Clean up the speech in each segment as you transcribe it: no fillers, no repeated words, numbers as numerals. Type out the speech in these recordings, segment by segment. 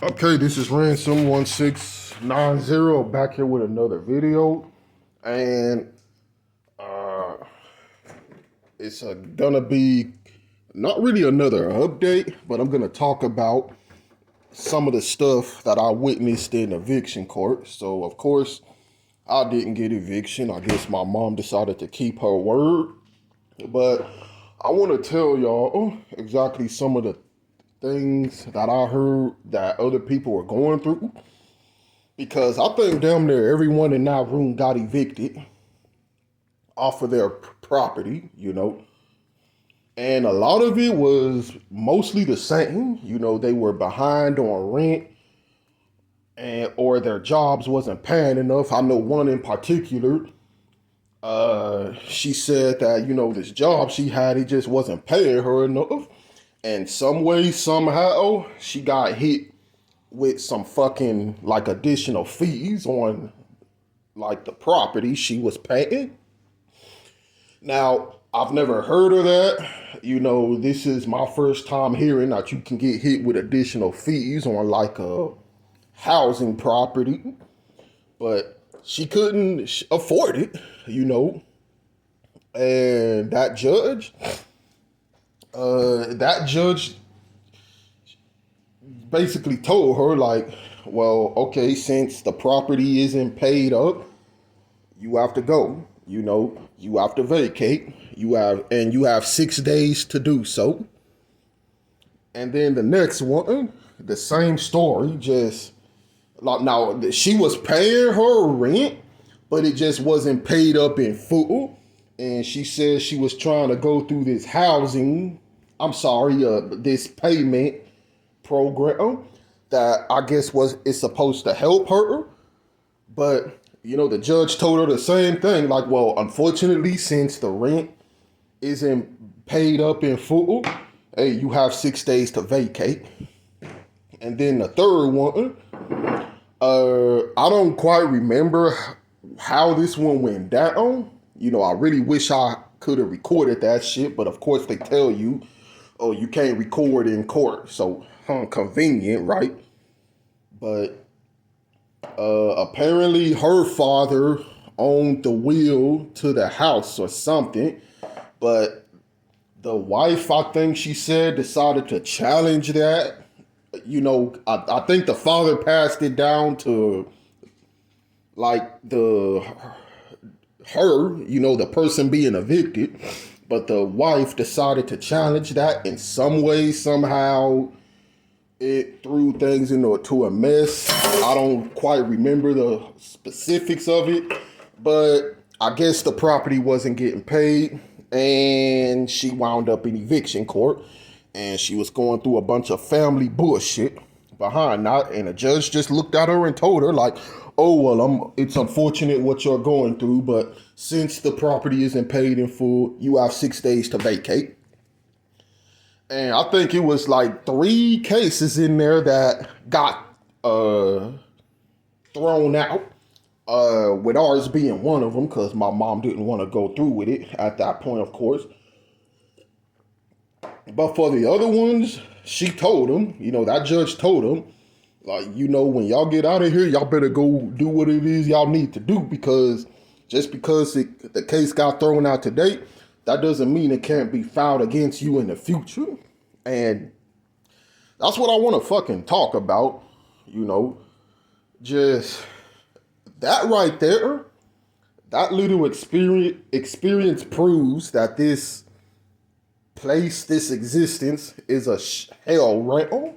Okay, this is Ransom1690 back here with another video, and uh, it's gonna be not really another update, but I'm gonna talk about some of the stuff that I witnessed in eviction court. So, of course, I didn't get eviction. I guess my mom decided to keep her word, but I want to tell y'all exactly some of the things that I heard that other people were going through. Because I think damn near everyone in that room got evicted off of their property, And a lot of it was mostly the same. They were behind on rent and or their jobs wasn't paying enough. I know one in particular, she said that, this job she had, it just wasn't paying her enough. And some way, somehow, she got hit with some fucking like additional fees on like the property she was paying. Now, I've never heard of that. This is my first time hearing that you can get hit with additional fees on like a housing property, but she couldn't afford it, And that judge basically told her like, well, okay, since the property isn't paid up, you have to go. You have to vacate. You have 6 days to do so. And then the next one, the same story, just like now she was paying her rent, but it just wasn't paid up in full. And she said she was trying to go through this this payment program that I guess is supposed to help her. But, the judge told her the same thing. Like, well, unfortunately, since the rent isn't paid up in full, hey, you have 6 days to vacate. And then the third one, I don't quite remember how this one went down. I really wish I could have recorded that shit, but of course they tell you, oh, you can't record in court. So, convenient, right? But apparently her father owned the will to the house or something, but the wife, I think she said, decided to challenge that. I think the father passed it down to like the person being evicted, but the wife decided to challenge that in some way, somehow. It threw things into a mess. I don't quite remember the specifics of it, but I guess the property wasn't getting paid, and she wound up in eviction court, and she was going through a bunch of family bullshit behind that, and the judge just looked at her and told her like, "Oh well, it's unfortunate what you're going through, but since the property isn't paid in full, you have 6 days to vacate." And I think it was like 3 cases in there that got thrown out, with ours being one of them, because my mom didn't want to go through with it at that point, of course. But for the other ones, she told them, that judge told them, like, when y'all get out of here, y'all better go do what it is y'all need to do, because just because the case got thrown out today, that doesn't mean it can't be filed against you in the future. And that's what I want to fucking talk about, just that right there. That little experience proves that this place, this existence is a hell realm.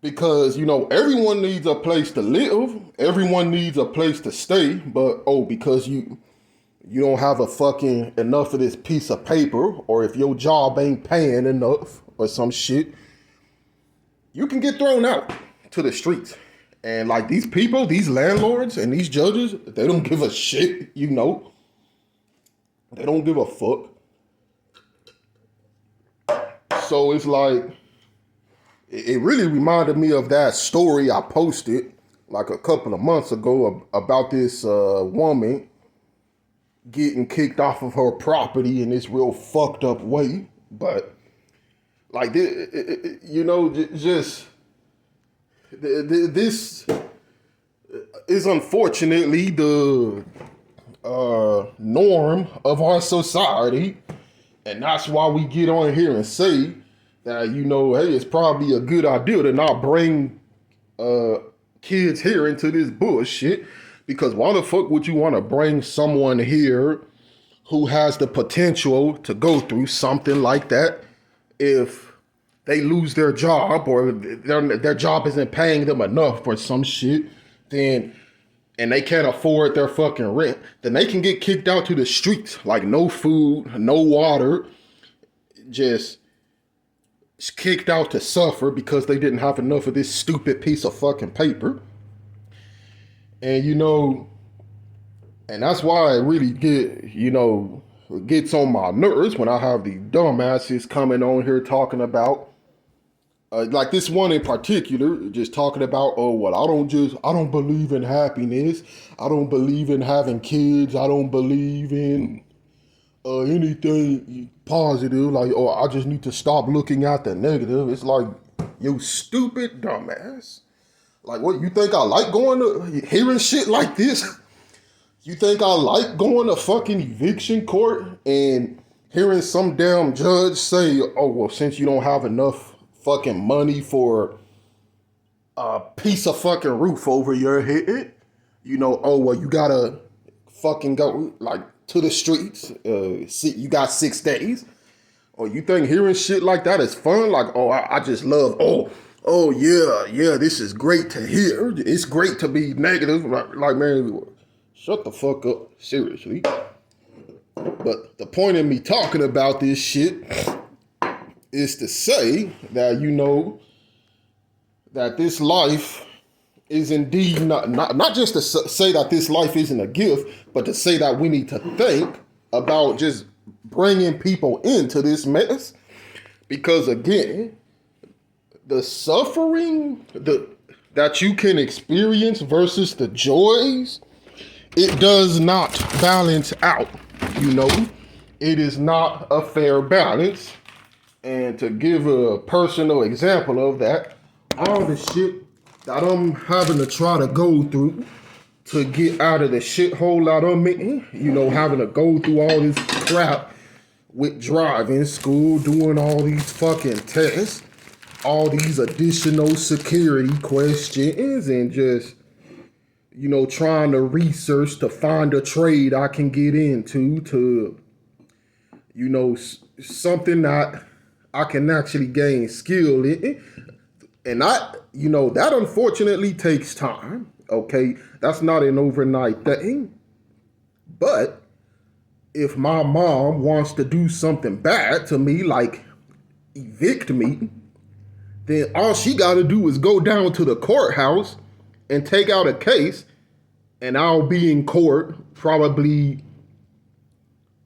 Because, everyone needs a place to live. Everyone needs a place to stay. But, because you don't have a fucking enough of this piece of paper, or if your job ain't paying enough or some shit, you can get thrown out to the streets. And like these people, these landlords and these judges, they don't give a shit, They don't give a fuck. So it's like, it really reminded me of that story I posted like a couple of months ago about this woman getting kicked off of her property in this real fucked up way. But like, just this is unfortunately the norm of our society, and that's why we get on here and say that, you know, hey, it's probably a good idea to not bring kids here into this bullshit, because why the fuck would you want to bring someone here who has the potential to go through something like that if they lose their job or their job isn't paying them enough for some shit, then, and they can't afford their fucking rent, then they can get kicked out to the streets, like no food, no water, just kicked out to suffer because they didn't have enough of this stupid piece of fucking paper. And, you know, and that's why it really gets on my nerves when I have these dumbasses coming on here talking about, like this one in particular, just talking about, oh, well, I don't believe in happiness. I don't believe in having kids. I don't believe in anything positive. Like, oh, I just need to stop looking at the negative. It's like, you stupid dumbass. Like, what, you think I like hearing shit like this? You think I like going to fucking eviction court and hearing some damn judge say, oh, well, since you don't have enough fucking money for a piece of fucking roof over your head, you know, oh, well, you gotta fucking go, like, to the streets. You got 6 days. Or you think hearing shit like that is fun? Like, oh, I just love, oh, yeah, this is great to hear. It's great to be negative. Like, man, shut the fuck up, seriously. But the point of me talking about this shit is to say that, you know, that this life is indeed not just to say that this life isn't a gift, but to say that we need to think about just bringing people into this mess. Because again, the suffering that you can experience versus the joys, it does not balance out, you know. It is not a fair balance. And to give a personal example of that, all the shit that I'm having to try to go through to get out of the shithole that I'm in, you know, having to go through all this crap with driving school, doing all these fucking tests, all these additional security questions, and just, you know, trying to research to find a trade I can get into to, you know, something that I can actually gain skill in. And you know, that unfortunately takes time, okay? That's not an overnight thing. But if my mom wants to do something bad to me, like evict me, then all she got to do is go down to the courthouse and take out a case, and I'll be in court probably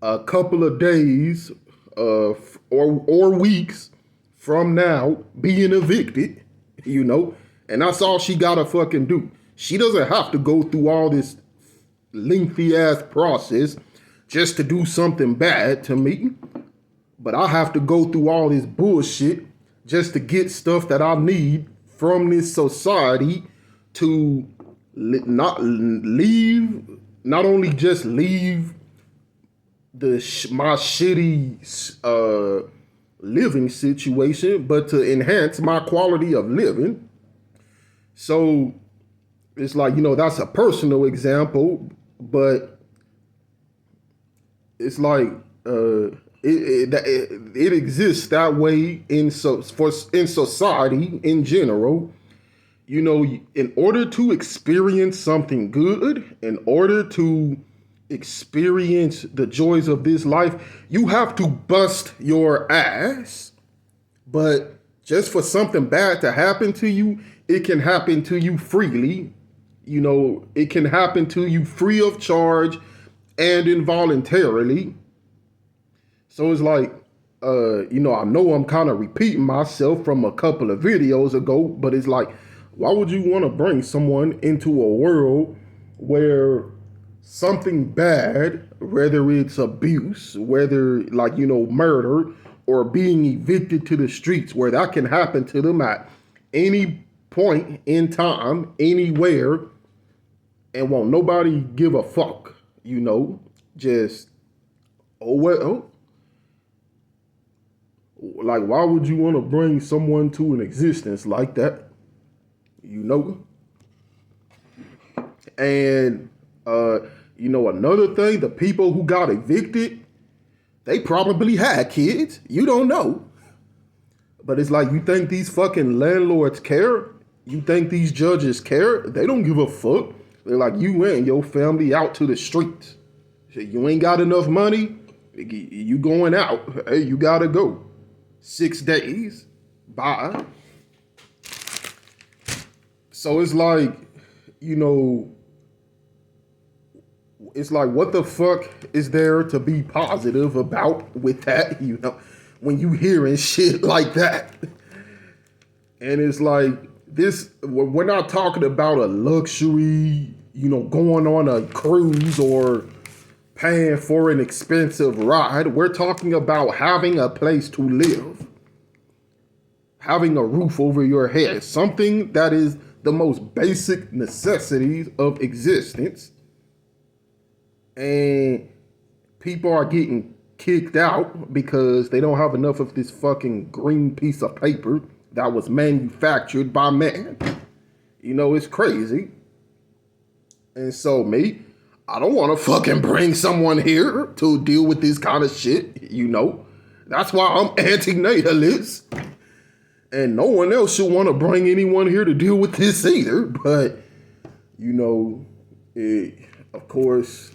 a couple of days or weeks from now being evicted, you know, and that's all she gotta fucking do. She doesn't have to go through all this lengthy ass process just to do something bad to me, but I have to go through all this bullshit just to get stuff that I need from this society to not only just leave my shitty living situation, but to enhance my quality of living. So it's like, you know, that's a personal example, but it's like it exists that way in society in general. You know, in order to experience something good, in order to experience the joys of this life, you have to bust your ass. But just for something bad to happen to you, it can happen to you freely. You know, it can happen to you free of charge and involuntarily. So it's like, you know I'm kind of repeating myself from a couple of videos ago, but it's like, why would you want to bring someone into a world where something bad, whether it's abuse, whether, like, you know, murder or being evicted to the streets, where that can happen to them at any point in time, anywhere, and won't nobody give a fuck, just, oh well. Like, why would you want to bring someone to an existence like that? And, another thing, the people who got evicted, they probably had kids. You don't know. But it's like, you think these fucking landlords care? You think these judges care? They don't give a fuck. They're like, you and your family out to the streets. You ain't got enough money, you going out. Hey, you gotta go. 6 days. Bye. So it's like, it's like, what the fuck is there to be positive about with that, when you hearing shit like that? And it's like, we're not talking about a luxury, going on a cruise or paying for an expensive ride. We're talking about having a place to live, having a roof over your head, something that is the most basic necessities of existence. And people are getting kicked out because they don't have enough of this fucking green piece of paper that was manufactured by man. It's crazy. And so I don't want to fucking bring someone here to deal with this kind of shit, That's why I'm anti-natalist. And no one else should want to bring anyone here to deal with this either. But, of course,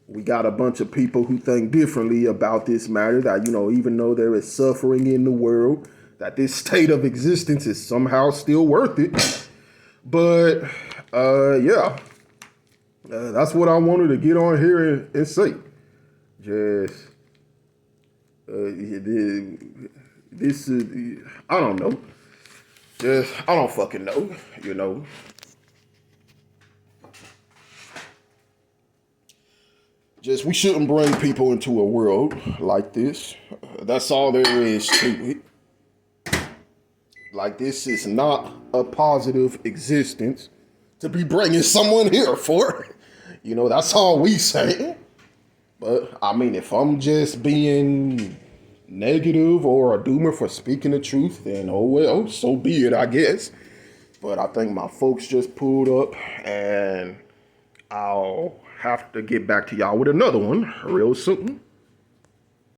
we got a bunch of people who think differently about this matter, that, even though there is suffering in the world, that this state of existence is somehow still worth it. But, yeah. That's what I wanted to get on here and say. Just, this is, I don't know. I don't fucking know, Just, we shouldn't bring people into a world like this. That's all there is to it. Like, this is not a positive existence to be bringing someone here for. That's all we say. But, I mean, if I'm just being negative or a doomer for speaking the truth, then oh well, so be it, I guess. But I think my folks just pulled up, and I'll have to get back to y'all with another one real soon.